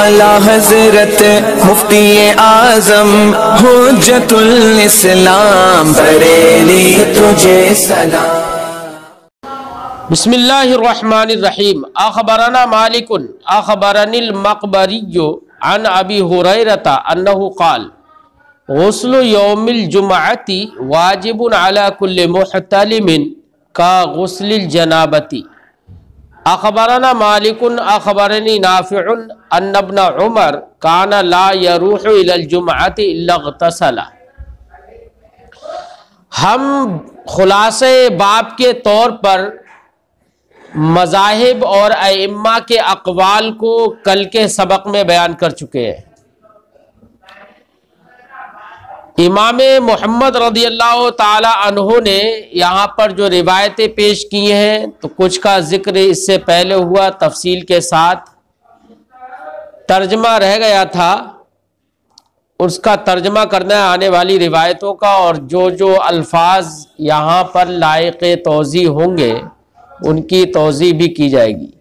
आला हजरत मुफ्ती आजम हुज्जतुल इस्लाम बरेली तुझे सलाम। बिस्मिल्लाहिर्रहमानिर्रहीम। अखबरना मालिकुन अखबरनिल मक़बरिय्यु अन अबी हुरैरता अन्नहु क़ाल गुस्लु यौमिल जुमअती वाजिबुन अला कुल्लि मुहतलिमिन का गुस्लिल जनाबती। अखबरना मालिकुन अखबरनी नाफ़िउन अन्न इब्न उमर काना ला यरूहु इलल जुमअती इल्ला इग़्तसला। हम खुलासे बाब के तौर पर मज़ाहिब और अइम्मा के अक़वाल को कल के सबक में बयान कर चुके हैं। इमाम मोहम्मद रज़ियल्लाहु ताला अन्हु ने यहाँ पर जो रिवायतें पेश की हैं तो कुछ का जिक्र इससे पहले हुआ तफसील के साथ, तर्जमा रह गया था, उसका तर्जमा करना है आने वाली रिवायतों का, और जो जो अल्फाज यहाँ पर लायक़ तौज़ी होंगे उनकी तौज़ी भी की जाएगी।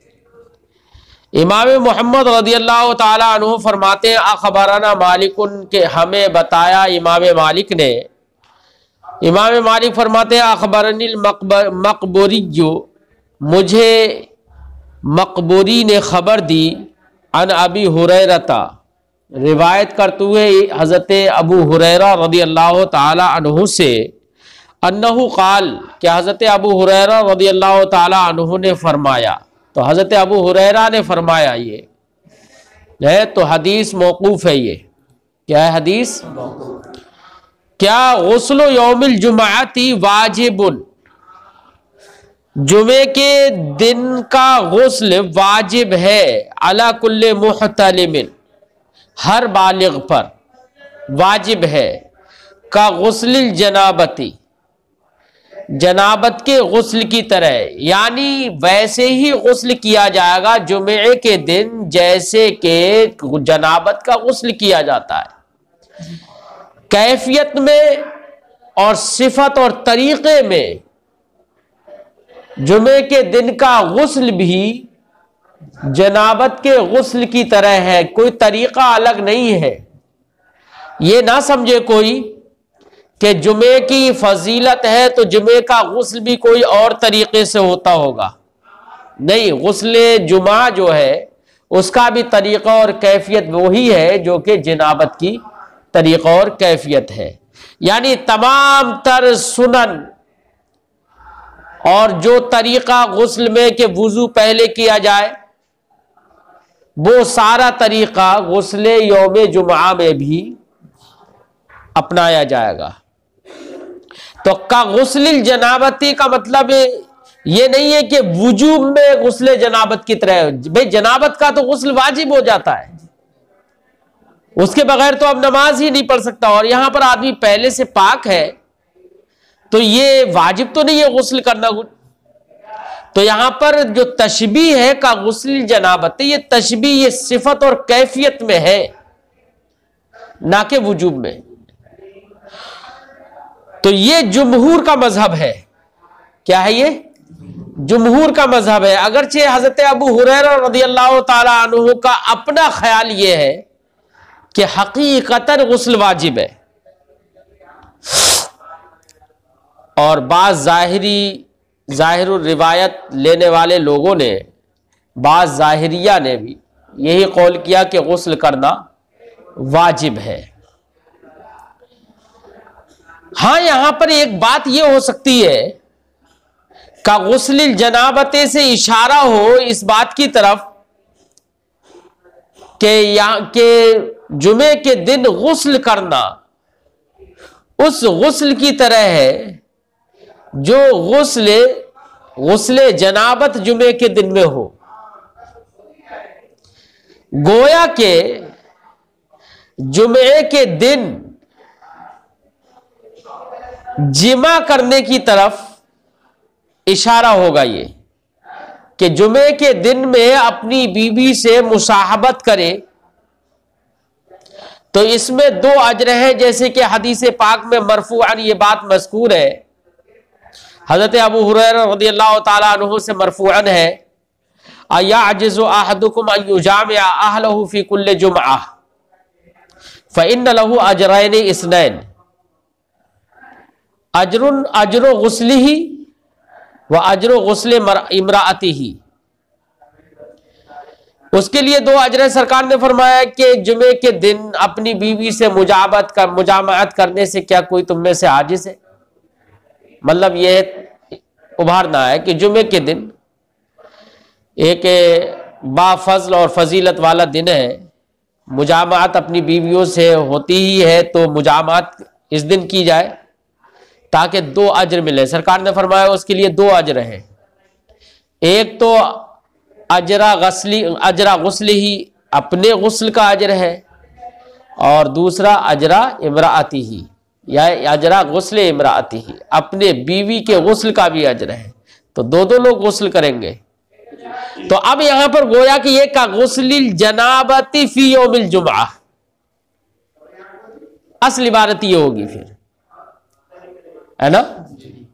इमाम मोहम्मद रज़ियल्लाहु ताला अन्हु फरमाते हैं अखबरना मालिकुन के हमें बताया इमाम मालिक ने। इमाम मालिक फरमाते हैं अखबरनिल मक़बुरिय्यु मुझे मक़बुरी ने ख़बर दी अन अबी हुरैरता रिवायत करते हुए हज़रत अबू हुरैरा रज़ियल्लाहु ताला अन्हु से अन्नहु क़ाल कि हज़रत अबू हुरैरा रज़ियल्लाहु ताला अन्हु ने फरमाया। तो हज़रत अबू हुरैरा ने फरमाया, ये है तो हदीस मौकूफ़ है। ये क्या है हदीस? क्या गुस्ल यौमिल जुमअती वाजिबुन, जुमे के दिन का गुस्ल वाजिब है अला कुल्ले मुहतलिमिन, हर बालिग पर वाजिब है, का गुस्लिल जनाबती, जनाबत के गुस्ल की तरह, यानी वैसे ही गुस्ल किया जाएगा जुमे के दिन जैसे कि जनाबत का गुस्ल किया जाता है। कैफियत में और सिफत और तरीक़े में जुमे के दिन का गुस्ल भी जनाबत के गुस्ल की तरह है, कोई तरीक़ा अलग नहीं है। ये ना समझे कोई कि जुमे की फजीलत है तो जुमे का गुस्ल भी कोई और तरीके से होता होगा। नहीं, गुस्ल जुमा जो है उसका भी तरीक़ा और कैफियत वही है जो कि जनाबत की तरीक़ा और कैफियत है। यानी तमाम तर सुनन और जो तरीक़ा गुस्ल में कि वुज़ू पहले किया जाए, वो सारा तरीक़ा गुस्ल यौम जुमा में भी अपनाया जाएगा। तो का गुस्लिल जनाबती का मतलब ये नहीं है कि वुजूब में गुस्ले जनाबत की तरह। भाई जनाबत का तो गुस्ल वाजिब हो जाता है, उसके बगैर तो अब नमाज ही नहीं पढ़ सकता, और यहां पर आदमी पहले से पाक है तो ये वाजिब तो नहीं है गुस्ल करना। तो यहां पर जो तशबीह है का गुस्लिल जनाबती, ये तशबीह ये सिफत और कैफियत में है, ना कि वुजूब में। तो ये जुमहूर का मजहब है। क्या है ये? जुमहूर का मजहब है। अगरचे हजरत अबू हुरैरा रज़ियल्लाहु ताला अन्हु का अपना ख्याल ये है कि हकीकतन गुस्ल वाजिब है, और बाज़ ज़ाहिरुर रिवायत लेने वाले लोगों ने, बाज़ ज़ाहिरिया ने भी यही कौल किया कि गुस्ल करना वाजिब है। हाँ, यहां पर एक बात यह हो सकती है का गुस्लिल जनाबते से इशारा हो इस बात की तरफ कि यहाँ के जुमे के दिन गुस्ल करना उस गुस्ल की तरह है जो गुस्ले जनाबत जुमे के दिन में हो। गोया के जुमे के दिन जिमा करने की तरफ इशारा होगा, ये कि जुमे के दिन में अपनी बीवी से मुसाहबत करे तो इसमें दो अजर हैं, जैसे कि हदीस पाक में मरफूअन ये बात मज़कूर है। हज़रत अबू हुरैरा रज़ियल्लाहु ताला अन्हु से मरफूअन है अयअजिज़ु अहदुकुम अन युजामिअ अहलहु फी कुल्लि जुमअह फ़इन्न लहु अजरैन इस्नैन अजरु गुस्लिही व अजरु गुस्ल इम्राअतिही। उसके लिए 2 अजर। सरकार ने फरमाया कि जुमे के दिन अपनी बीवी से मुजामअत करने से क्या कोई तुम में से आजिज है। मतलब यह उभारना है कि जुमे के दिन एक बाफजल और फजीलत वाला दिन है, मुजामअत अपनी बीवियों से होती ही है, तो मुजामअत इस दिन की जाए ताकि 2 अजर मिले। सरकार ने फरमाया उसके लिए 2 अजर हैं। एक तो अजरा गुस्ली ही, अपने गुस्ल का अजर है, और दूसरा अजरा इमराअती ही या अजरा गुस्ल इमराअती ही, अपने बीवी के गुस्ल का भी अजर है। तो 2 लोग गुस्ल करेंगे। तो अब यहां पर गोया कि ये का गुस्लिल जनाबती फी यौमिल जुमआ, असली इबारत ये होगी फिर, है ना,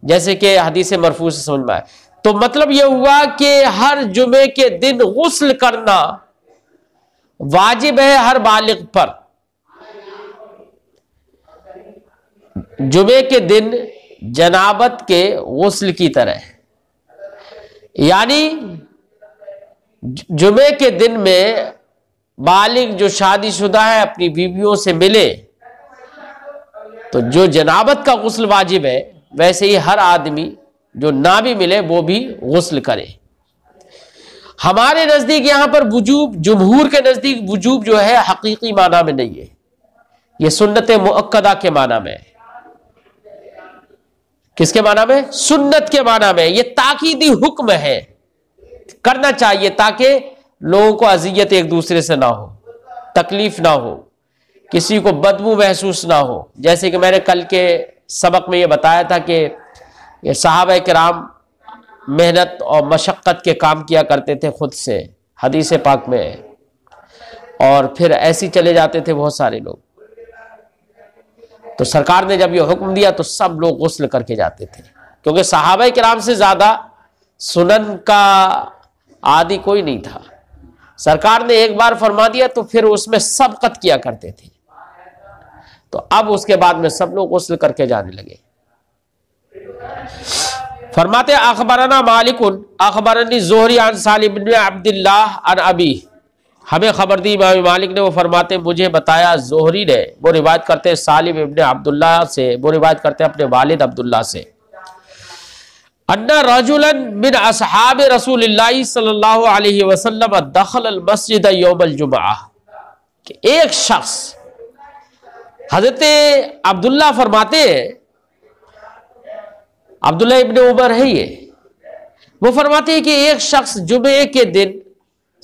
जैसे कि हदीस मरफू से समझ में आए। तो मतलब यह हुआ कि हर जुमे के दिन गुस्ल करना वाजिब है हर बालिग पर। जुमे के दिन जनाबत के गुस्ल की तरह, यानी जुमे के दिन में बालिग जो शादीशुदा है अपनी बीवियों से मिले तो जो जनाबत का गुस्ल वाजिब है, वैसे ही हर आदमी जो ना भी मिले वो भी गुस्ल करे। हमारे नजदीक यहां पर वुजूब, जुमहूर के नजदीक वुजूब जो है हकीकी माना में नहीं है, यह सुन्नत मुअक्कदा के माना में। किसके माना में? सुन्नत के माना में। यह ताकीदी हुक्म है, करना चाहिए ताकि लोगों को अजियत एक दूसरे से ना हो, तकलीफ ना हो, किसी को बदबू महसूस ना हो। जैसे कि मैंने कल के सबक में यह बताया था कि ये सहाबा किराम मेहनत और मशक्क़त के काम किया करते थे खुद से, हदीस पाक में, और फिर ऐसे चले जाते थे बहुत सारे लोग। तो सरकार ने जब ये हुक्म दिया तो सब लोग गुस्ल करके जाते थे, क्योंकि सहाबा किराम से ज्यादा सुनन का आदि कोई नहीं था। सरकार ने एक बार फरमा दिया तो फिर उसमें सबकत किया करते थे। तो अब उसके बाद में सब लोग गुस्ल करके जाने लगे। फरमाते अखबरना मालिकुन अखबरनी ज़ुहरी अन सालिम बिन अब्दुल्लाह अन अबी, हमें खबर दी इमाम मालिक ने, वो फरमाते मुझे बताया ज़ुहरी ने, वो रिवायत करते हैं सालिम इब्न अब्दुल्लाह से, वो रिवायत करते हैं अपने वालिद अब्दुल्लाह से, अन्ना रजुलन मिन असहाब रसूलिल्लाह सल्लल्लाहु अलैहि वसल्लम दखल अल मस्जिद यौमल जुमआ, कि एक शख्स, हजरत अब्दुल्ला फरमाते हैं, अब्दुल्ला इब्न उमर है ये, वो फरमाते हैं कि एक शख्स जुमे के दिन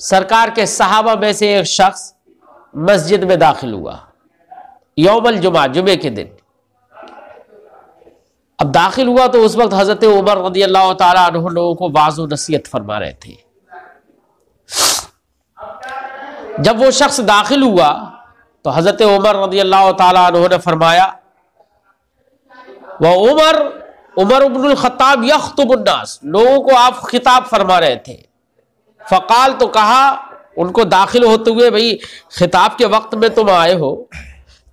सरकार के सहाबा में से एक शख्स मस्जिद में दाखिल हुआ, यौमल जुमा, जुमे के दिन। अब दाखिल हुआ तो उस वक्त हजरत उमर रज़ियल्लाहु ताला अन्हु लोगों को वाज़ो नसीहत फरमा रहे थे। जब वो शख्स दाखिल हुआ तो हजरत उमर रज़ियल्लाहु ताला अन्हु ने फरमाया, वह उमर इब्नुल खत्ताब यख्तुबुन नास, लोगों को आप खिताब फरमा रहे थे। फ़काल, तो कहा उनको दाखिल होते हुए, भाई खिताब के वक्त में तुम आए हो,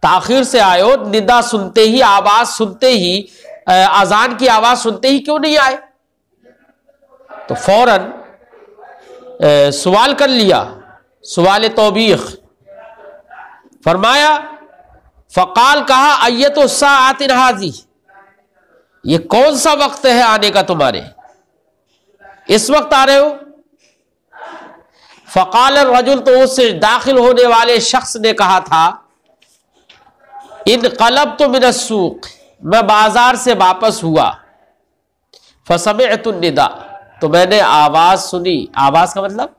ताखिर से आए हो, निदा सुनते ही, आवाज सुनते ही, अजान की आवाज सुनते ही क्यों नहीं आए? तो फौरन सवाल कर लिया, सवाल तौबीख फरमाया। फ़काल, कहा अय्यतु साअतिन हाज़ी, ये कौन सा वक्त है आने का तुम्हारे, इस वक्त आ रहे हो? फ़काल रजुल, तो उससे दाखिल होने वाले शख्स ने कहा था, इन क़लब तो मिन अस्सूक़, मैं बाजार से वापस हुआ, फ़समिअतु निदा, तो मैंने आवाज सुनी। आवाज का मतलब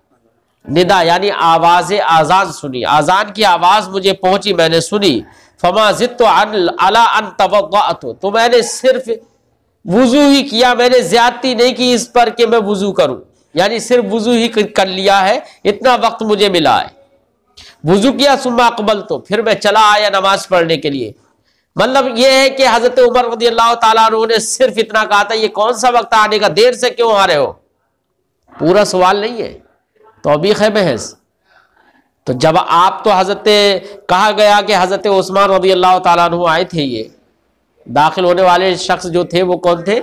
निदा, यानी आवाज आजान सुनी, आजान की आवाज मुझे पहुंची, मैंने सुनी। फमा ज़िदतु अला अन तवद्दअतु, तो मैंने सिर्फ वुजू ही किया, मैंने ज्यादती नहीं की इस पर कि मैं वुजू करूं, यानी सिर्फ वुजू ही कर लिया है, इतना वक्त मुझे मिला है। वुजू किया, सुम्मा अक़बल, तो फिर मैं चला आया नमाज पढ़ने के लिए। मतलब यह है कि हजरत उमर रज़ियल्लाहु ताला अन्हु ने सिर्फ इतना कहा था, ये कौन सा वक्त आने का, देर से क्यों आ रहे हो? पूरा सवाल नहीं है, तौबीख है महज। तो जब आप तो हजरत कहा गया कि हजरत उस्मान रज़ी अल्लाह ताला अन्हु आए थे, ये दाखिल होने वाले शख्स जो थे वो कौन थे?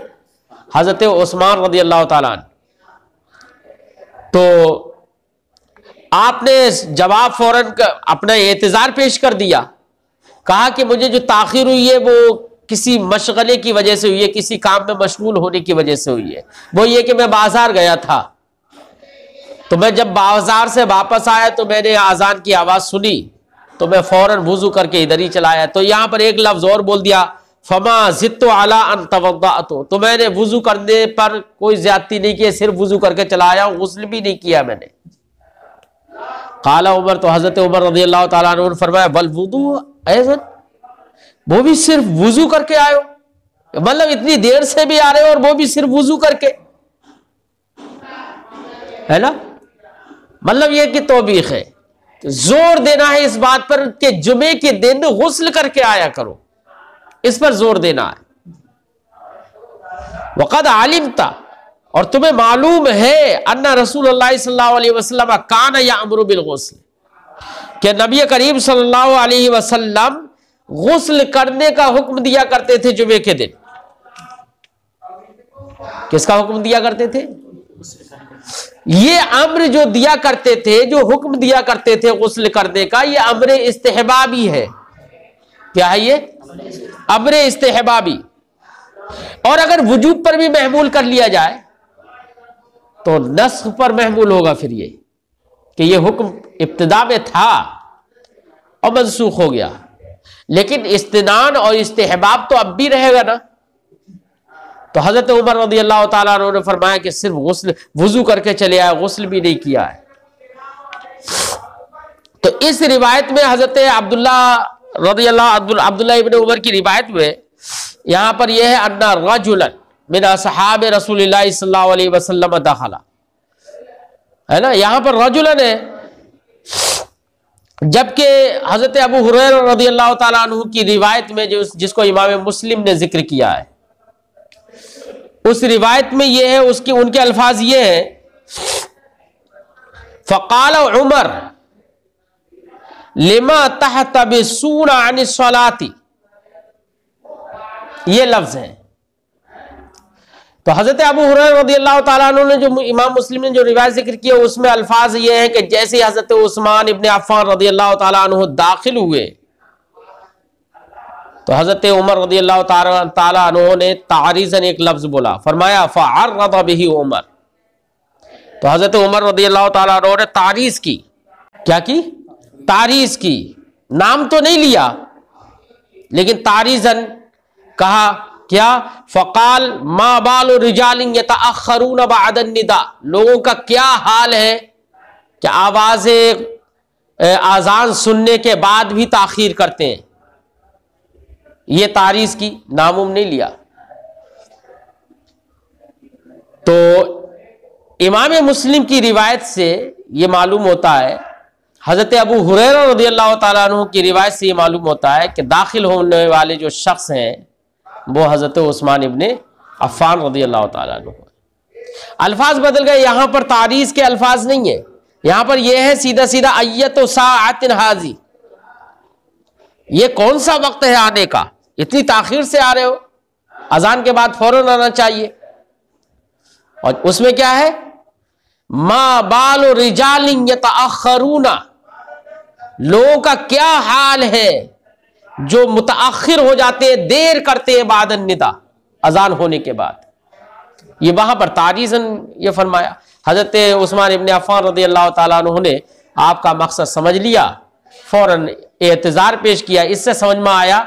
हजरत उस्मान रज़ी अल्लाह ताला अन्हु। तो आपने जवाब फौरन अपना एतज़ार पेश कर दिया, कहा कि मुझे जो ताखिर हुई है वो किसी मशगले की वजह से हुई है, किसी काम में मशगूल होने की वजह से हुई है। वो ये कि मैं बाजार गया था, तो मैं जब बाजार से वापस आया तो मैंने आज़ान की आवाज़ सुनी, तो मैं फौरन वुजू करके इधर ही चला आया। तो यहाँ पर एक लफ्ज़ और बोल दिया, फमा ज़िद्तु अला अन तवद्दअतु, तो मैंने वुजू करने पर कोई ज्यादती नहीं की, सिर्फ वुजू करके चला आया, गुस्ल भी नहीं किया मैंने। काला उमर, तो हजरत उमर रज़ी अल्लाह ताला अन्हु ने फरमाया, बल वुदू ऐसन, वो भी सिर्फ वुजू करके आए हो, मतलब इतनी देर से भी आ रहे हो और वो भी सिर्फ वुजू करके, है ना। मतलब ये कि तौबीख है, जोर देना है इस बात पर कि जुमे के दिन गुस्ल करके आया करो, इस पर जोर देना है। वक़द आलिमता, और तुम्हें मालूम है, अन्ना रसूलुल्लाह सल्लल्लाहु अलैहि वसल्लम कान यामुरु बिल गुस्ल, कि नबी करीम सल्लल्लाहु अलैहि वसल्लम गुस्ल करने का हुक्म दिया करते थे जुमे के दिन। किसका हुक्म दिया करते थे? ये अम्र जो दिया करते थे, जो हुक्म दिया करते थे गुस्ल करने का, ये अम्र इस्तेहबाबी है। क्या है ये? अम्र इस्तेहबाबी। और अगर वजूब पर भी महमूल कर लिया जाए तो नस्ख पर महमूल होगा फिर ये कि ये हुक्म इब्तिदा में था और मनसूख हो गया, लेकिन इस्तिनान और इस्तेहबाब तो अब भी रहेगा ना। तो हजरत उमर रज़ी अल्लाह ताला अन्हु ने फरमाया कि सिर्फ गुस्ल, वुजू करके चले आए, गुस्ल भी नहीं किया है। तो इस रिवायत में हजरत अब्दुल्लाह इब्न उमर की रिवायत में यहां पर यह है, अन्ना रजुलन मिन असहाब रसूलिल्लाह सल्लल्लाहु अलैहि वसल्लम दखला, है ना। यहां पर रजुलन है, जबकि हजरत अबू हुरैरा रज़ी अल्लाह ताला अन्हु की रिवायत में जिसको इमाम मुस्लिम ने जिक्र किया है, उस रिवायत में यह है, उसके उनके अल्फाज ये है, फ़क़ाल उमर लिमा तहतबिसूना अन सलाती, ये लफ्ज है। तो हजरत अबू हुरैरा रज़ी अल्लाह ताला अन्हु ने, जो इमाम मुस्लिम ने जो रिवायत जिक्र किया, उसमें अल्फाज ये है कि जैसे हजरत उस्मान इब्न अफ़्फ़ान रज़ी अल्लाह ताला अन्हु दाखिल हुए, तो हजरत उमर रज़ी अल्लाह ताला अन्हु ने तारीज़न एक लफ्ज बोला, फरमाया फ़अर्रद बिही उमर। तो हजरत उमर रज़ी अल्लाह ताला अन्हु ने तारीज़ की। क्या की? तारीज़ की। नाम तो नहीं लिया, लेकिन तारीज़न कहा। क्या? फ़क़ाल मा बालु रिजालिन यतअख़्ख़रून बअदन निदा, लोगों का क्या हाल है कि आवाज़ आज़ान सुनने के बाद भी ताख़ीर करते हैं। ये तारीज़ की, नामुम नहीं लिया। तो इमाम मुस्लिम की रिवायत से ये मालूम होता है, हज़रत अबू हुरैरा रज़ी अल्लाह ताला अन्हु की रिवायत से ये मालूम होता है कि दाखिल होने वाले जो शख्स हैं वो हज़रत उस्मान इब्न अफ़्फ़ान रज़ी अल्लाह ताला अन्हु। अल्फाज बदल गए, यहाँ पर तारीज़ के अल्फाज नहीं है, यहाँ पर यह है सीधा सीधा अय्यतु साअतिन हाज़ी, ये कौन सा वक्त है आने का, इतनी ताखीर से आ रहे हो, अजान के बाद फौरन आना चाहिए। और उसमें क्या है, मा बालु रिजालिन यतअख़्ख़रूना, लोगों का क्या हाल है जो मुतअख़्ख़िर हो जाते हैं, देर करते हैं बादन निदा, अजान होने के बाद। ये वहां पर तारीज़न ये फरमाया। हजरत उस्मान इब्न अफ़्फ़ान रज़ी अल्लाह ताला अन्हु ने आपका मकसद समझ लिया, फौरन एतज़ार पेश किया। इससे समझ में आया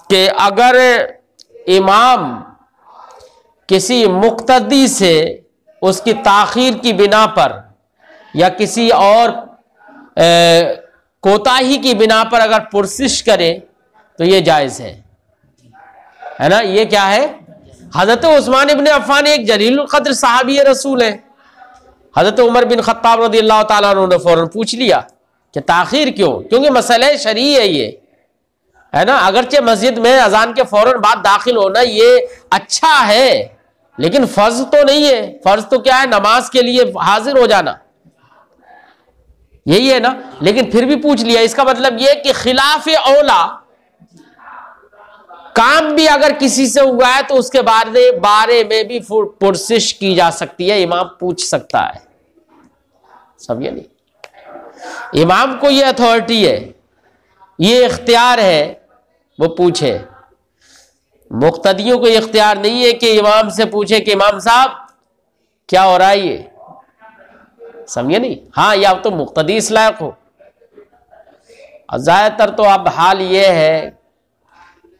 कि अगर इमाम किसी मुक़्तदी से उसकी ताख़ीर की बिना पर या किसी और कोताही की बिना पर अगर पुरसिश करे तो ये जायज़ है ना। ये क्या है, हज़रत उस्मान इब्न अफ़्फ़ान एक जलीलुल क़द्र सहाबी रसूल है। हज़रत उमर बिन ख़त्ताब रज़ी अल्लाह ताला अन्हु ने फ़ौरन पूछ लिया कि ताख़ीर क्यों, क्योंकि मसला शरई है ये, है ना। अगरचे मस्जिद में अजान के फ़ौरन बाद दाखिल होना ये अच्छा है, लेकिन फर्ज तो नहीं है। फर्ज तो क्या है? नमाज के लिए हाजिर हो जाना, यही है ना। लेकिन फिर भी पूछ लिया, इसका मतलब यह कि खिलाफ औला काम भी अगर किसी से हुआ है तो उसके बारे में भी पुरसिश की जा सकती है, इमाम पूछ सकता है। समझे नहीं? इमाम को ये अथॉरिटी है, ये इख्तियार है, वो पूछे। मुक्तदियों को इख्तियार नहीं है कि इमाम से पूछे कि इमाम साहब क्या हो रहा है ये। समझे नहीं? हाँ, या तो मुक्तदी इस लायक हो। और ज्यादातर तो अब हाल ये है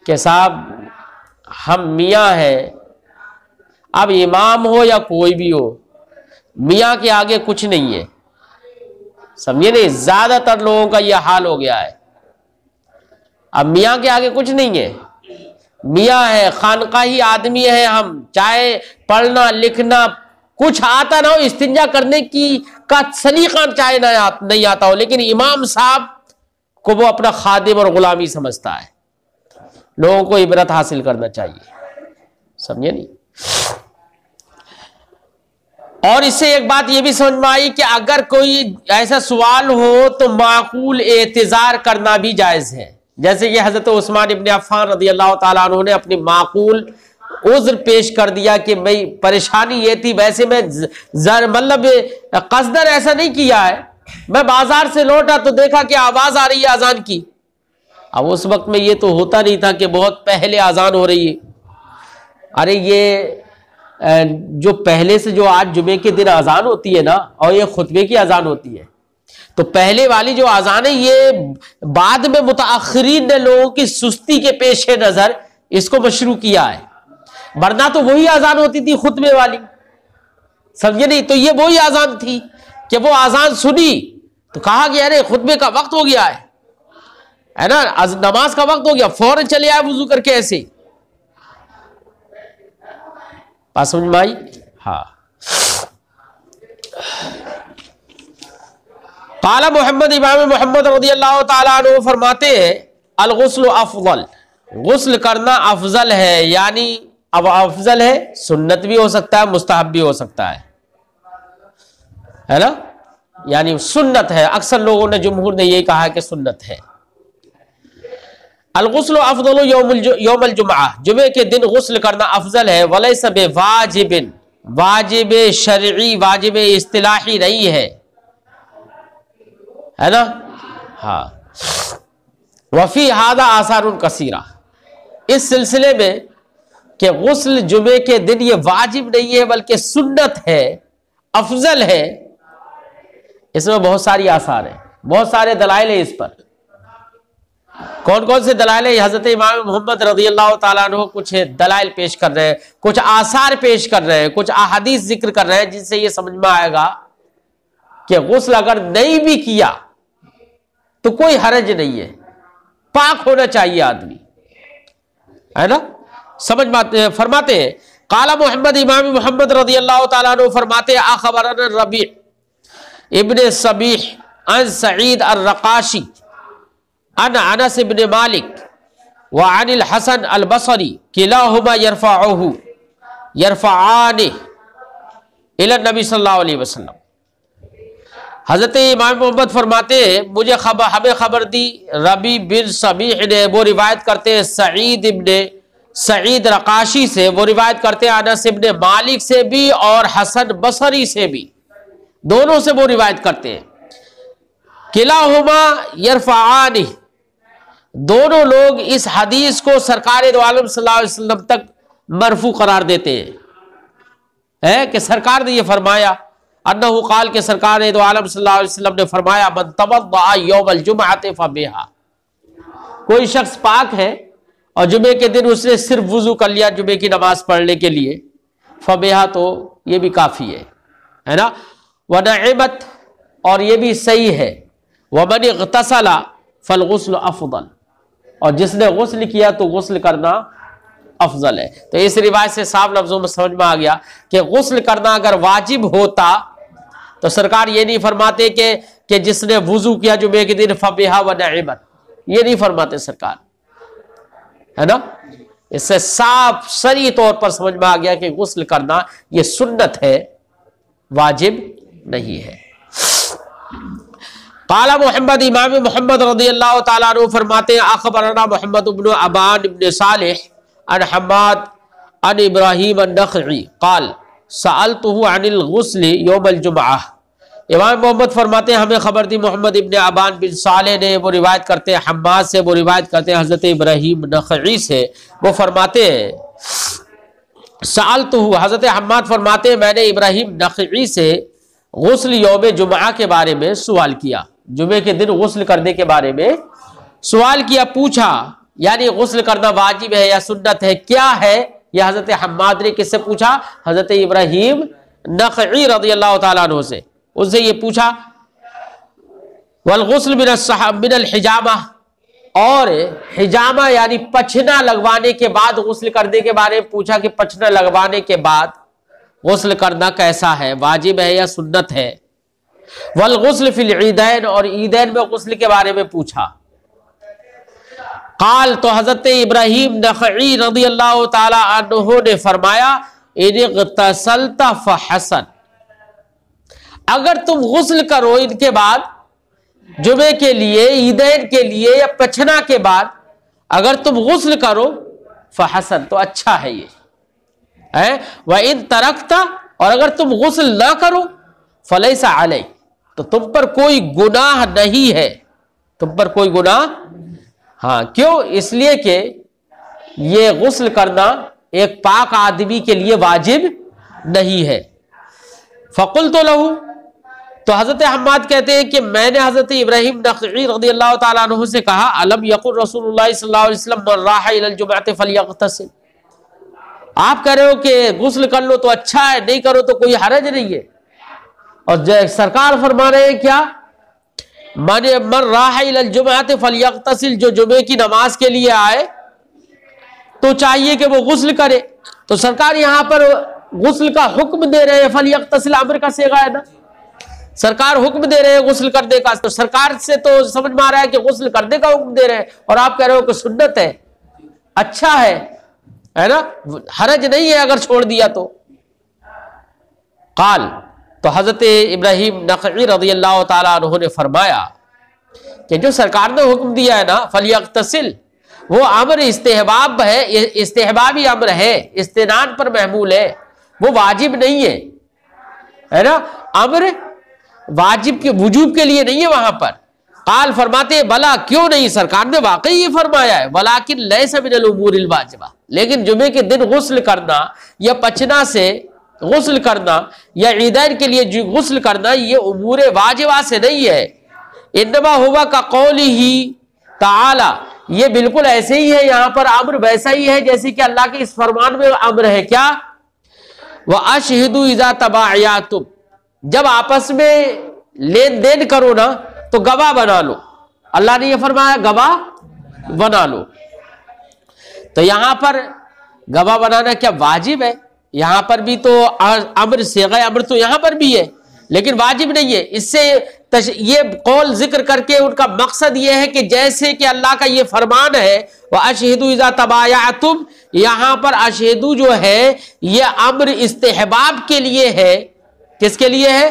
कि साहब हम मियाँ हैं, अब इमाम हो या कोई भी हो, मियाँ के आगे कुछ नहीं है। समझे नहीं? ज्यादातर लोगों का यह हाल हो गया है, अब मियाँ के आगे कुछ नहीं है। मियाँ है, खानकाही आदमी है हम, चाहे पढ़ना लिखना कुछ आता ना हो, इस्तिंजा करने की का सलीका चाहे नहीं आता हो, लेकिन इमाम साहब को वो अपना खादिम और गुलामी समझता है। लोगों को इबरत हासिल करना चाहिए। समझे नहीं? और इससे एक बात यह भी समझ में आई कि अगर कोई ऐसा सवाल हो तो माकूल एतजार करना भी जायज है। जैसे कि हजरत उस्मान इब्न अफ़्फ़ान रज़ी अल्लाह ताला अन्हु ने अपनी माकूल उज़्र पेश कर दिया कि भाई परेशानी ये थी, वैसे मैं मतलब कसदर ऐसा नहीं किया है, मैं बाजार से लौटा तो देखा कि आवाज आ रही है अजान की। अब उस वक्त में ये तो होता नहीं था कि बहुत पहले अजान हो रही है। अरे ये जो पहले से जो आज जुमे के दिन अजान होती है ना, और ये खुतबे की अजान होती है, तो पहले वाली जो अजान है ये बाद में मुताखिरीन ने लोगों की सुस्ती के पेश नजर इसको मशरू किया है, वरना तो वही अजान होती थी खुतबे वाली। समझे नहीं? तो ये वही अजान थी कि वो अजान सुनी तो कहा कि अरे खुतबे का वक्त हो गया है ना, नमाज का वक्त हो गया, फौरन चले आए वुजू करके। ऐसे बात समझ में आई? हाँ। काला मोहम्मद इमाम मोहम्मद रज़ियल्लाहु ताला अन्हु फरमाते हैं अल गुस्ल अफजल, गुस्ल करना अफजल है। यानी अब अफजल है, सुन्नत भी हो सकता है, मुस्तहब भी हो सकता है ना। यानी सुन्नत है, अक्सर लोगों ने, जमहूर ने यही कहा कि सुन्नत है। अल गुस्ल अफजल यौमुल जुमा, जुमे के दिन गुस्ल करना अफजल है। वलैसा बिवाजिबिन, वाजिब शरई वाजिब इस्तिलाही नहीं है ना। हाँ। वफी हादा आसारुन कसीरा, इस सिलसिले में कि गुस्ल जुमे के दिन ये वाजिब नहीं है बल्कि सुन्नत है, अफजल है, इसमें बहुत सारी आसार है, बहुत सारे दलाइल है इस पर। कौन कौन से दलाइल है? हजरत इमाम मोहम्मद रज़ियल्लाहु ताला अन्हु कुछ दलाइल पेश कर रहे हैं, कुछ आसार पेश कर रहे हैं, कुछ अहादीस जिक्र कर रहे हैं, जिनसे ये समझ में आएगा कि गुस्ल अगर नहीं भी किया तो कोई हरज नहीं है, पाक होना चाहिए आदमी, है ना। समझ में फरमाते हैं काला मोहम्मद इमाम मोहम्मद रज़ियल्लाहु ताला अन्हु फरमाते हैं अखबरना रबी इब्न सबीह अन सईद अर-रकाशी अन अनस इब्न मालिक व अनिल हसन अल बसरी किलाहुमा यरफ़ाआनि इला नबी सल्लल्लाहु अलैहि वसल्लम। हजरत इमाम मोहम्मद फरमाते हैं हमें खबर दी रबी बिन सबीह ने, वो रिवायत करते हैं सईद इब्न सईद रकाशी से, वो रिवायत करते हैं अनस इब्न मालिक से भी और हसन बसरी से भी, दोनों से वो रिवायत करते हैं। किलाहुमा यरफ़ाआनि, दोनों लोग इस हदीस को सरकार दो आलम सल्लल्लाहु अलैहि वसल्लम तक मरफू करार देते हैं कि सरकार ने यह फरमाया, अन्नहु क़ाल के सरकार दो आलम सल्लल्लाहु अलैहि वसल्लम ने फरमाया मन तवद्दअ यौमल जुमअति फबिहा, कोई शख्स पाक है और जुमे के दिन उसने सिर्फ वुजू कर लिया जुमे की नमाज पढ़ने के लिए, फबिहा, तो ये भी काफी है ना। व नइमत, और ये भी सही है। व मन इग़तसला फल गुस्ल अफदल, और जिसने गुस्ल किया तो गुस्ल करना अफजल है। तो इस रिवायत से साफ लफ्जों में समझ में आ गया कि गुस्ल करना अगर वाजिब होता तो सरकार ये नहीं फरमाते कि जिसने वुजू किया जुमे के दिन फबिहा व नइमत, ये नहीं फरमाते सरकार, है ना। इससे साफ सरी तौर पर समझ में आ गया कि गुस्ल करना यह सुन्नत है, वाजिब नहीं है। काला मोहम्मद इमाम मोहम्मद रज़ियल्लाहु ताला अन्हु फरमाते हैं अखबरना मोहम्मद इब्न अबान इब्न सालिह अन हम्माद अन इब्राहीम अन-नख़ई क़ाल सअलतुहु अनिल गुस्ल यौमल जुमअह। इमाम मोहम्मद फरमाते हैं हमें खबर दी मोहम्मद इब्न अबान बिन सालिह ने, वो रिवायत करते हैं हम्माद से, वो रिवायत करते हैं हज़रत इब्राहीम नख़ई से। वो फरमाते हैं सअलतुहु, हज़रत हम्माद फरमाते हैं मैंने इब्राहीम नख़ई से गुस्ल यौम जुमअह के बारे में सवाल किया, जुमे के दिन गुस्ल करने के बारे में सवाल किया, पूछा, यानी गुस्ल करना वाजिब है या सुन्नत है, क्या है? यह हजरत हम्माद ने किससे पूछा? हजरत इब्राहीम नख़ई रज़ियल्लाहु ताला अन्हु से। उससे ये पूछा वल गुस्ल मिनल हिजामा, और हिजामा यानी पछना लगवाने के बाद गुस्ल करने के बारे में पूछा कि पछना लगवाने के बाद गुस्ल करना कैसा है, वाजिब है या सुन्नत है। वल गुस्ल फिल ईदैन, और ईदैन में गुस्ल के बारे में पूछा। काल, तो हजरत इब्राहीम नख़ई रज़ियल्लाहु ताला अन्हु ने फरमाया इन इग़्तसलता फहसन, अगर तुम गुस्ल करो इनके बाद, जुमे के लिए, ईदैन के लिए या पछना के बाद अगर तुम गुस्ल करो फहसन, तो अच्छा है ये है। वह इन तरकता, और अगर तुम गुस्ल ना करो फलैसा अलै, तो तुम पर कोई गुनाह नहीं है, तुम पर कोई गुनाह। हाँ, क्यों? इसलिए कि ये गुस्ल करना एक पाक आदमी के लिए वाजिब नहीं है। फ़कुल तो लहू, तो हज़रत हम्माद कहते हैं कि मैंने हज़रत इब्राहीम नख़ई रज़ियल्लाहु ताला अन्हु से कहा अलम यक़ुल रसूलुल्लाह सल्लल्लाहु अलैहि वसल्लम मन राह इलल जुमअति फलयग़तसिल, आप कह रहे हो कि गुस्ल कर लो तो अच्छा है, नहीं करो तो कोई हरज नहीं है। और सरकार फरमा रहे हैं क्या? मन राह इलल जुमअति फलयग़तसिल, जो जुमे की नमाज के लिए आए तो चाहिए कि वो गुस्ल करे। तो सरकार यहां पर गुस्ल का हुक्म दे रहे हैं, फलयग़तसिल अम्र का सेगा है ना, सरकार हुक्म दे रहे हैं गुस्ल करने का। तो सरकार से तो समझ में आ रहा है कि गुस्ल करने का हुक्म दे रहे हैं, और आप कह रहे हो कि सुन्नत है, अच्छा है ना, हरज नहीं है अगर छोड़ दिया तो। काल, तो हजरत इब्राहीम नख़ई रज़ियल्लाहु ताला अन्हु ने फरमाया कि जो सरकार ने हुक्म दिया है ना फलयग़तसिल, वो अम्र इस्तेहबाब है, इस्तेहबाबी अम्र है, इस्तिनान पर महमूल है, वो वाजिब नहीं है ना, अम्र वाजिब के वजूब के लिए नहीं है वहां पर। काल, फरमाते बला, क्यों नहीं, सरकार ने वाकई ये फरमाया है, वलाकिन लैसा मिनल उमूरिल वाजिबा, लेकिन जुमे के दिन गुस्ल करना या पचना से गुस्ल करना या ईदैन के लिए गुस्ल करना ये उमूर वाजिबा से नहीं है। इन्नमा हुवा का कौली ही ताला, ये बिल्कुल ऐसे ही है, यहां पर अम्र वैसा ही है जैसे कि अल्लाह के इस फरमान में अम्र है क्या? वह अशहिदु इज़ा तबायातुम, जब आपस में लेन देन करो ना तो गवाह बना लो, अल्लाह ने यह फरमाया गवाह बना लो। तो यहां पर गवाह बनाना क्या वाजिब है? यहां पर भी तो अम्र सेगा अम्र तो यहां पर भी है, लेकिन वाजिब नहीं है। इससे ये कौल जिक्र करके उनका मकसद ये है कि जैसे कि अल्लाह का ये फरमान है वह अशहिदु इज़ा तबायातुम, यहां पर अशहिदु जो है ये अम्र इस्तेहबाब के लिए है। किसके लिए है?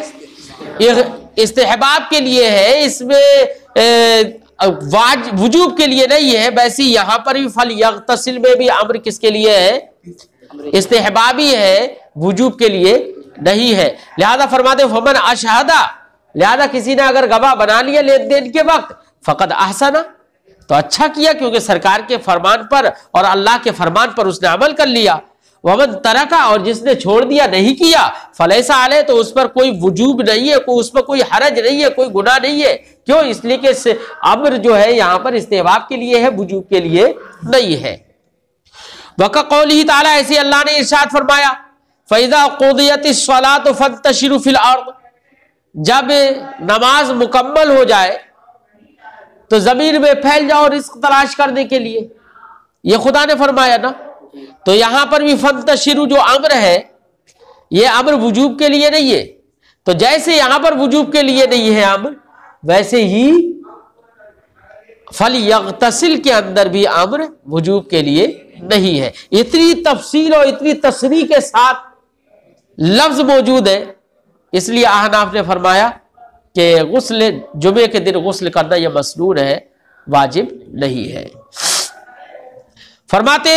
इस्तेहबाब के लिए है, इसमें वजूब के लिए नहीं है। वैसे यहां पर भी फलयग़तसिल में भी अम्र किसके लिए है? इस्तेहबाबी है, वजूब के लिए नहीं है। लिहाजा फरमाते फमन अशहदा, लिहाजा किसी ने अगर गवाह बना लिया लेन देन के वक्त फकद अहसना, तो अच्छा किया, क्योंकि सरकार के फरमान पर और अल्लाह के फरमान पर उसने अमल कर लिया। वमन तरका, और जिसने छोड़ दिया, नहीं किया, फलैसा अलैह, तो उस पर कोई वजूब नहीं है, उस पर कोई हरज नहीं है, कोई गुनाह नहीं है। क्यों? इसलिए कि अम्र जो है यहां पर इस्तेहबाब के लिए है, वजूब के लिए नहीं है। वका कौलिही ताला, ऐसे अल्लाह ने इरशाद फरमाया फैज़ा क़ुदियतिस सलातु फंतशिरू फिल अर्द, जब नमाज मुकम्मल हो जाए तो जमीन में फैल जाओ रिस्क तलाश करने के लिए, ये खुदा ने फरमाया ना। तो यहां पर भी फंतशिरू जो अम्र है ये अम्र वजूब के लिए नहीं है। तो जैसे यहां पर वजूब के लिए नहीं है अम्र, वैसे ही फल यगतसिल के अंदर भी अम्र वजूब के लिए नहीं है। इतनी तफसील और इतनी तसरीह के साथ लफ्ज मौजूद है, इसलिए अहनाफ ने फरमाया कि गुस्ल जुमे के दिन गुस्ल करना यह मसनून है, वाजिब नहीं है। फरमाते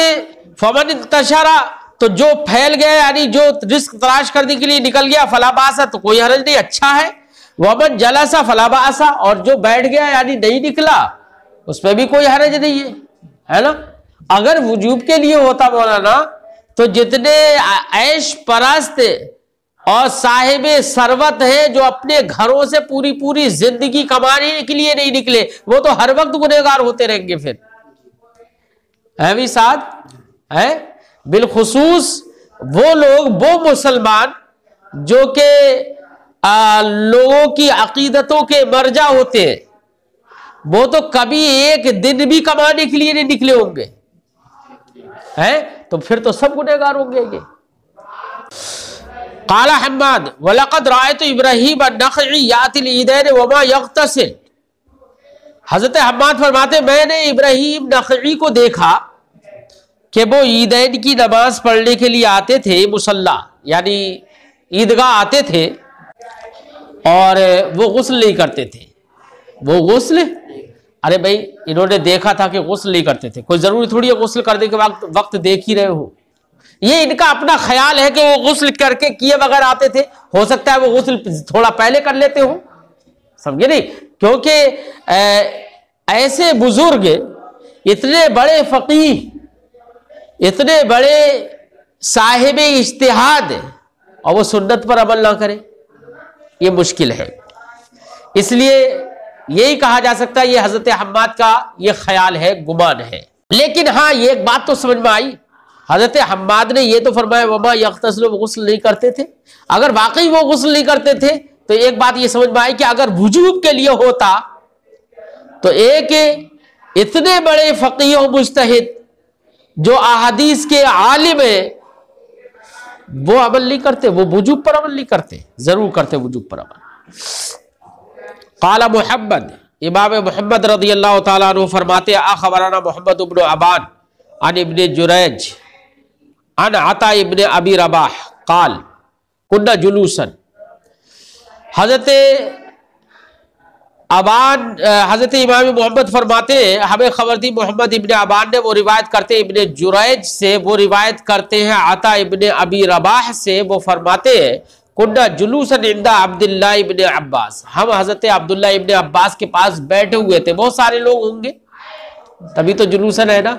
फमन इंतशरा, तो जो फैल गया यानी जो रिस्क तलाश करने के लिए निकल गया, फला बासा, तो कोई हरज नहीं, अच्छा है। वमन जलसा फला बासा, और जो बैठ गया यानी नहीं निकला उसमें भी कोई हरज नहीं है ना। अगर वजूब के लिए होता मौलाना तो जितने ऐश परस्त और साहिब सरवत है जो अपने घरों से पूरी पूरी जिंदगी कमाने के लिए नहीं निकले, वो तो हर वक्त गुनहगार होते रहेंगे। फिर है भी साथ है बिलखुसूस वो लोग, वो मुसलमान जो के लोगों की अकीदतों के मर्जा होते हैं, वो तो कभी एक दिन भी कमाने के लिए नहीं निकले होंगे, हैं? तो फिर तो सब गुनहगार होंगे ये। काला हम्माद वलक़द रायतु इब्राहीम अन्नख़ई यातिल ईदैन वमा यग़तसिल। हजरत हम्माद फरमाते मैंने इब्राहीम नख़ई को देखा कि वो ईदैन की नमाज पढ़ने के लिए आते थे, मुसल्ला यानी ईदगाह आते थे, और वो गुस्ल नहीं करते थे। वो गुस्ल, अरे भाई इन्होंने देखा था कि गुस्ल नहीं करते थे, कोई जरूरी थोड़ी है गुस्ल करने के वक्त देख ही रहे हो। ये इनका अपना ख्याल है कि वो गुस्ल करके किए बगैर आते थे, हो सकता है वो गुस्ल थोड़ा पहले कर लेते हो, समझे नहीं? क्योंकि ऐसे बुजुर्ग, इतने बड़े फकीह, इतने बड़े साहिब इज्तिहाद, और वो सुन्नत पर अमल ना करे, ये मुश्किल है। इसलिए यही कहा जा सकता है ये हजरत हम्माद का ये ख्याल है, गुमान है। लेकिन हाँ, ये एक बात तो समझ में आई, हजरत हम्माद ने ये तो फरमाया वमा यग़तसिल, वो गुस्ल नहीं करते थे। अगर वाकई वो गुस्ल नहीं करते थे तो एक बात ये समझ में आई कि अगर वजूब के लिए होता तो एक इतने बड़े फकीह और मुज्तहिद जो अहादीस के आलिम है, वो अमल नहीं करते, वो वजूब पर अमल नहीं करते, जरूर करते वजूब पर अमल। काला मुहम्मद, इमाम मुहम्मद रज़ियल्लाहु ताला अन्हु फरमाते अख़बरना मोहम्मद इब्न अबान अन इब्न जुरैज अन अता इब्न अबी रबाह काल कुन्ना जुलूसन। हजरत अबान, हजरत इमाम मोहम्मद फरमाते हमें खबर दी मोहम्मद इब्न अबान ने, वो रिवायत करते इब्न जुरैज से, वो रिवायत करते हैं अता इब्न अबी रबाह से, वो फरमाते कुन्ना जुलूसन इंदा अब्दुल्लाह इब्न अब्बास, हम हजरत अब्दुल्लाह इब्न अब्बास के पास बैठे हुए थे। बहुत सारे लोग होंगे तभी तो जुलूसन है ना,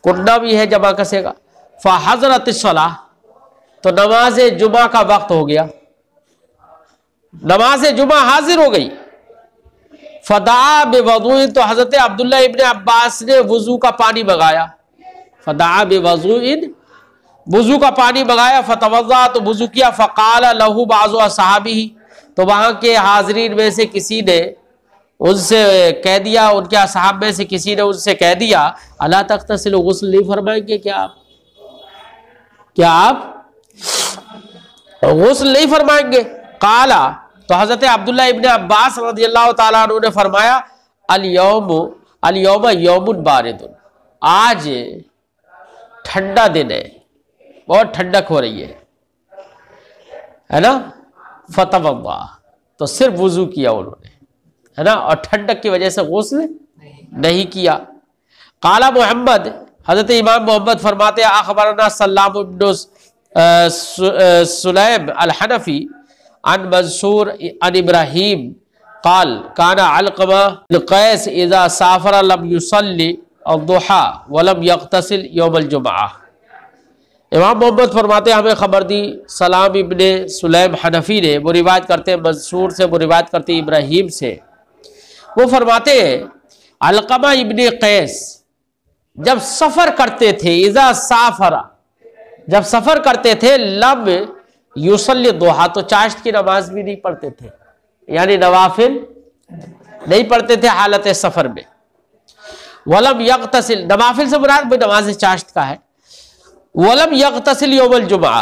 कुन्ना भी है जमा कसेगा। फहज़रत सलाह, तो नमाज जुमा का वक्त हो गया, नमाज जुमा हाजिर हो गई। फदा बेवज़ूइन, तो हजरत अब्दुल्लाह इब्न अब्बास ने वजू का पानी मंगाया। फदा बेवज़ूइन, वजू का पानी मंगाया। फतवज़्ज़ा, तो वजू किया। फ़क़ाल लहू बाज़ु अस्हाबिही, तो वहां के हाज़रीन में से किसी ने उनसे कह दिया, उनके असहाब में से किसी ने उनसे कह दिया अला तग़तसिलु, गुस्ल नहीं फरमाएंगे क्या आप? क्या आप गुस्ल नहीं फरमाएंगे? काला, तो हजरत अब्दुल्लाह इब्न अब्बास रज़ियल्लाहु ताला अन्हु ने फरमाया अल-यौम यौमुन बारिदुन, आज ठंडा दिन है, बहुत ठंडक हो रही है ना। फतवज़्ज़ा, तो सिर्फ वुजू किया उन्होंने, है ना, और ठंडक की वजह से गुस्ल नहीं किया। काला मोहम्मद, हजरत इमाम मोहम्मद फरमाते अखबरना सल्लाम इब्न सुलैम अल-हनफी अन मंसूर अन इब्राहीम काल काना अलक़मा कैस इज़ा साफ़र लम युसल्ली अद-दुहा वलम यग़तसिल यौमल जुमआ। इमाम मोहम्मद फरमाते हमें खबर दी सलाम इब्ने सुलैम हनफी ने, वो रिवायत करते मंसूर से, वो रिवायत करते इब्राहीम से। वो फरमाते अलक़मा इब्ने कैस जब सफ़र करते थे, इज़ा साफ़रा, जब सफ़र करते थे, लम युसल्ली दुहा, तो चाश्त की नमाज भी नहीं पढ़ते थे, यानी नवाफिल नहीं पढ़ते थे हालत सफ़र में। वलम यग़तसिल, नवाफिल से मुराद नमाज चाश्त का है। वलम यग़तसिल यौमल जुमआ,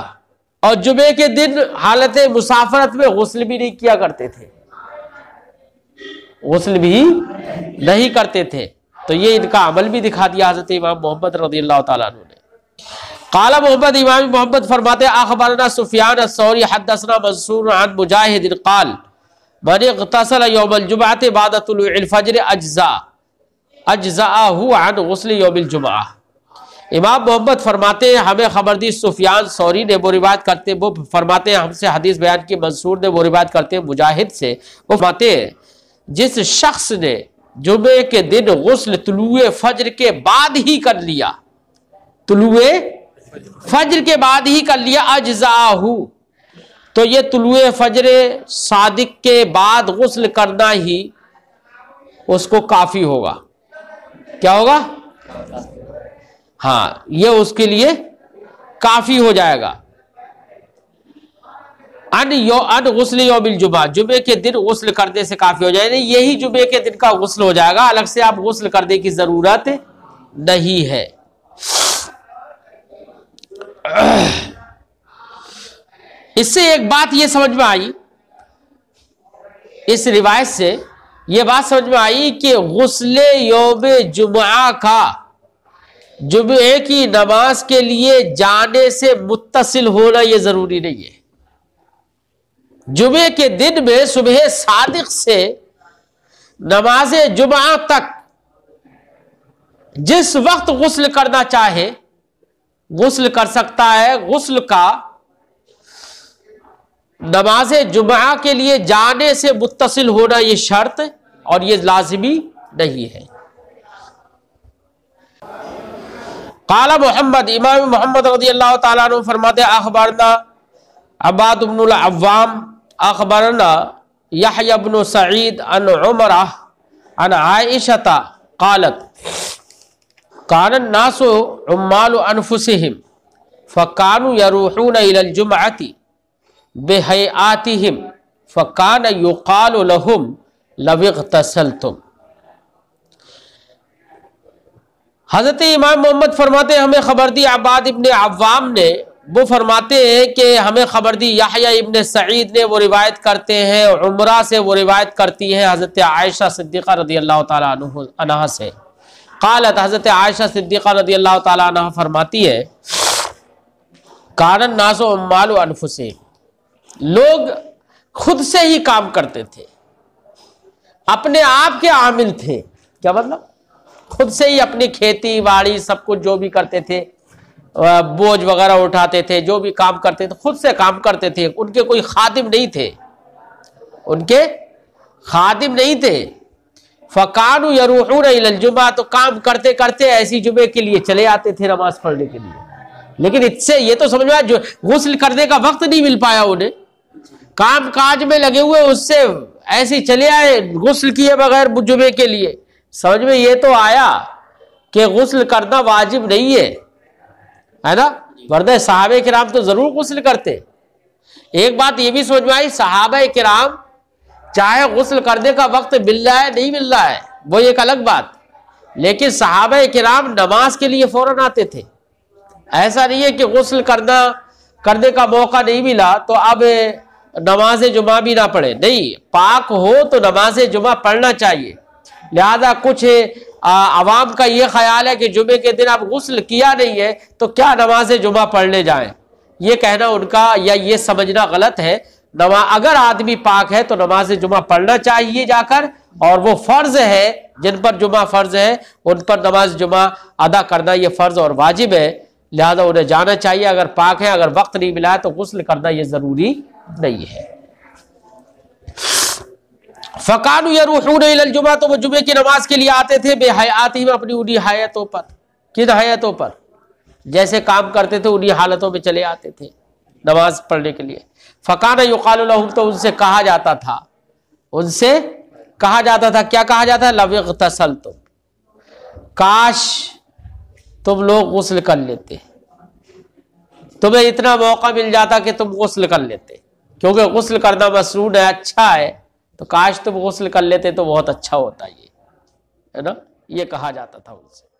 और जुमे के दिन हालत मुसाफरत में गुस्ल भी नहीं किया करते थे, गुस्ल भी नहीं करते थे। तो ये इनका अमल भी दिखा दिया हजरत इमाम मोहम्मद रज़ियल्लाहु ताला अन्हु ने। क़ाला मोहम्मद, इमाम मोहम्मद फरमाते अख़बरना सुफ़यान अस्सौरी हद्दसना मंसूर अन मुजाहिद क़ाल मन इग़तसल यौमल जुमअति बाद तुलूइल फ़ज्र अज्ज़अहु अन ग़ुस्ल यौमिल जुमअ। इमाम मोहम्मद फरमाते हैं हमें खबर दी सुफियान सौरी ने, वो रिवायत करते, वो फरमाते हैं हमसे हदीस बयान की मंसूर ने, वो रिवायत करते हैं मुजाहिद से, वो फरमाते हैं जिस शख्स ने जुमे के दिन गुस्ल तुलुए फज्र के बाद ही कर लिया, तुलुए फज्र के बाद ही कर लिया, अज्ज़अहु, तो ये तुलुए फज्र सादिक के बाद गुस्ल करना ही उसको काफी होगा। क्या होगा? हाँ, ये उसके लिए काफी हो जाएगा। अन गुस्ल यौमिल जुमा, जुमे के दिन गुस्ल करने से काफी हो जाएगा, यही जुमे के दिन का गुस्ल हो जाएगा, अलग से आप गुस्ल करने की जरूरत नहीं है। इससे एक बात ये समझ में आई, इस रिवायत से ये बात समझ में आई कि गुस्ले यौम जुमा का जुमे की नमाज के लिए जाने से मुत्तसिल होना यह जरूरी नहीं है। जुमे के दिन में सुबह सादिक से नमाज जुमा तक जिस वक्त गुस्ल करना चाहे गुस्ल कर सकता है। गुस्ल का नमाज जुमा के लिए जाने से मुत्तसिल होना यह शर्त और यह लाजिमी नहीं है। क़ाला मोहम्मद, इमाम मोहम्मद रज़ियल्लाहु ताला अन्हु फरमाते अख़बरना अब्बाद इब्नुल अव्वाम अख़बरना यहया इब्नु सईद अन उमरा अन आइशता क़ालत कान नासु उम्मालु अनफुसिहिम फ़कानु यरूहून इलल जुमअति बिहैआतिहिम फ़कान युक़ालु लहुम लव इग़तसलतुम। हजरत इमाम मोहम्मद फरमाते हमें खबर दी अब्बाद इब्न अव्वाम ने, वो फरमाते हैं कि हमें खबर दी यहया इब्न सईद ने, वो रिवायत करते हैं उमरा से, वो रिवायत करती हैं हजरत आयशा सिद्दीक़ा रज़ियल्लाहु ताला अन्हा से। क़ालत, हजरत आयशा सिद्दीक़ा रज़ियल्लाहु ताला अन्हा फरमाती है कानन नासु उम्मालु अनफुसिहिम, लोग खुद से ही काम करते थे, अपने आप के आमिल थे। क्या मतलब? खुद से ही अपनी खेती बाड़ी सब कुछ जो भी करते थे, बोझ वगैरह उठाते थे, जो भी काम करते थे खुद से काम करते थे। उनके कोई खादिम नहीं थे, उनके खादिम नहीं थे। फ़कानु यरूहून इलल जुमा, तो काम करते करते ऐसी जुमे के लिए चले आते थे नमाज पढ़ने के लिए। लेकिन इससे ये तो समझ में आया जो गुस्ल करने का वक्त नहीं मिल पाया उन्हें, काम काज में लगे हुए, उससे ऐसे चले आए गुस्ल किए बगैर जुमे के लिए। समझ में ये तो आया कि गुस्ल करना वाजिब नहीं है ना, वरना सहाबे किराम तो जरूर गुस्ल करते। एक बात ये भी समझ में आई, सहाबे किराम चाहे गुस्ल करने का वक्त मिल रहा है नहीं मिल रहा है वो एक अलग बात, लेकिन सहाबे किराम नमाज के लिए फौरन आते थे। ऐसा नहीं है कि गुस्ल करने का मौका नहीं मिला तो अब नमाज जुमा भी ना पढ़े, नहीं, पाक हो तो नमाज जुमा पढ़ना चाहिए। लिहाजा कुछ आवाम का ये ख्याल है कि जुमे के दिन आप गुस्ल किया नहीं है तो क्या नमाज जुमा पढ़ने जाएं, ये कहना उनका या ये समझना गलत है। अगर आदमी पाक है तो नमाज जुमा पढ़ना चाहिए जाकर, और वो फर्ज है जिन पर जुमा फर्ज है उन पर नमाज जुमा अदा करना ये फर्ज और वाजिब है, लिहाजा उन्हें जाना चाहिए। अगर पाक है, अगर वक्त नहीं मिला है तो गुस्ल करना ये जरूरी नहीं है। फ़कानु यरूहून इलल जुमा, तो वो जुमे की नमाज के लिए आते थे बेहयातिहिम, अपनी उन्हीं हायतों पर। किन हायतों पर? जैसे काम करते थे उन्हीं हालतों में चले आते थे नमाज पढ़ने के लिए। फ़कान युक़ालु लहुम, तो उनसे कहा जाता था, क्या कहा जाता है? लव इग़तसलतुम, काश तुम लोग गुस्ल कर लेते, तुम्हें इतना मौका मिल जाता कि तुम गुस्ल कर लेते, क्योंकि गुस्ल करना मसनून है, अच्छा है, तो काश तुम गुस्ल कर लेते तो बहुत अच्छा होता, ये है ना, ये कहा जाता था उनसे।